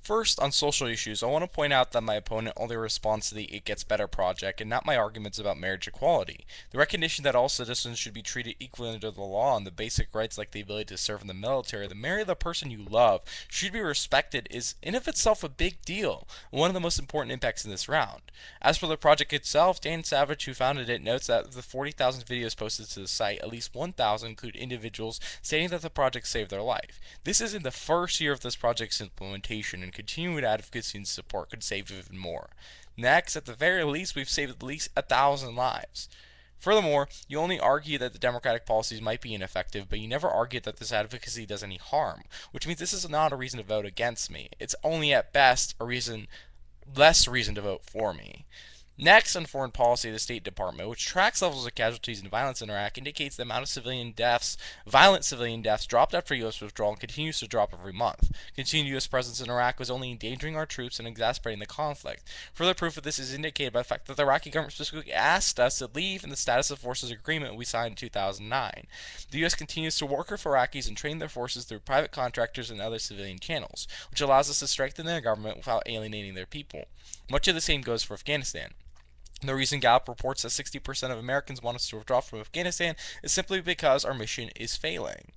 First, on social issues, I want to point out that my opponent only responds to the It Gets Better project and not my arguments about marriage equality. The recognition that all citizens should be treated equally under the law and the basic rights like the ability to serve in the military, to marry the person you love, should be respected is in of itself a big deal, one of the most important impacts in this round. As for the project itself, Dan Savage, who founded it, notes that of the 40,000 videos posted to the site, at least 1,000 include individuals stating that the project saved their life. This is in the first year of this project's implementation, and continued advocacy and support could save even more. Next, at the very least, we've saved at least 1,000 lives. Furthermore, you only argue that the Democratic policies might be ineffective, but you never argue that this advocacy does any harm, which means this is not a reason to vote against me. It's only at best a less reason to vote for me. Next, on foreign policy, the State Department, which tracks levels of casualties and violence in Iraq, indicates the amount of violent civilian deaths dropped after U.S. withdrawal and continues to drop every month. Continued U.S. presence in Iraq was only endangering our troops and exacerbating the conflict. Further proof of this is indicated by the fact that the Iraqi government specifically asked us to leave in the Status of Forces Agreement we signed in 2009. The U.S. continues to work with Iraqis and train their forces through private contractors and other civilian channels, which allows us to strengthen their government without alienating their people. Much of the same goes for Afghanistan. The reason Gallup reports that 60% of Americans want us to withdraw from Afghanistan is simply because our mission is failing.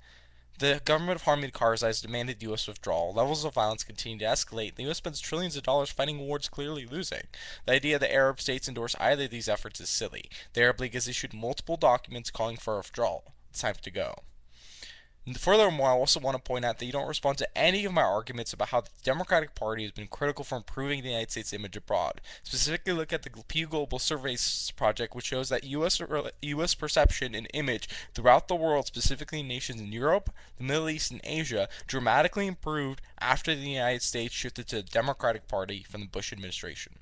The government of Hamid Karzai has demanded U.S. withdrawal. Levels of violence continue to escalate. The U.S. spends trillions of dollars fighting wars clearly losing. The idea that Arab states endorse either of these efforts is silly. The Arab League has issued multiple documents calling for a withdrawal. It's time to go. Furthermore, I also want to point out that you don't respond to any of my arguments about how the Democratic Party has been critical for improving the United States image abroad. Specifically, look at the Pew Global Surveys project, which shows that U.S. perception and image throughout the world, specifically in nations in Europe, the Middle East, and Asia, dramatically improved after the United States shifted to the Democratic Party from the Bush administration.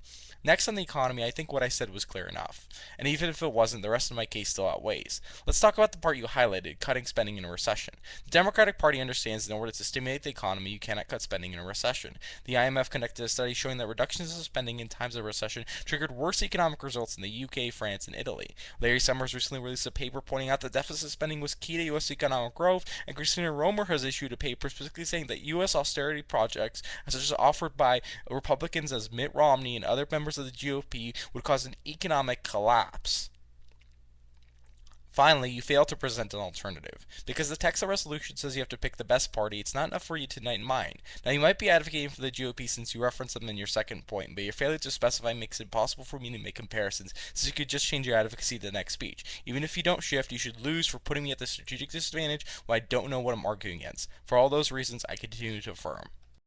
Next, on the economy, I think what I said was clear enough. And even if it wasn't, the rest of my case still outweighs. Let's talk about the part you highlighted, cutting spending in a recession. The Democratic Party understands that in order to stimulate the economy, you cannot cut spending in a recession. The IMF conducted a study showing that reductions in spending in times of recession triggered worse economic results in the UK, France, and Italy. Larry Summers recently released a paper pointing out that deficit spending was key to U.S. economic growth, and Christina Romer has issued a paper specifically saying that U.S. austerity projects, such as offered by Republicans as Mitt Romney and other members of the GOP, would cause an economic collapse. Finally, you fail to present an alternative. Because the text of the resolution says you have to pick the best party, it's not enough for you to unite in mind. Now, you might be advocating for the GOP since you referenced them in your second point, but your failure to specify makes it impossible for me to make comparisons, since you could just change your advocacy to the next speech. Even if you don't shift, you should lose for putting me at the strategic disadvantage when I don't know what I'm arguing against. For all those reasons, I continue to affirm.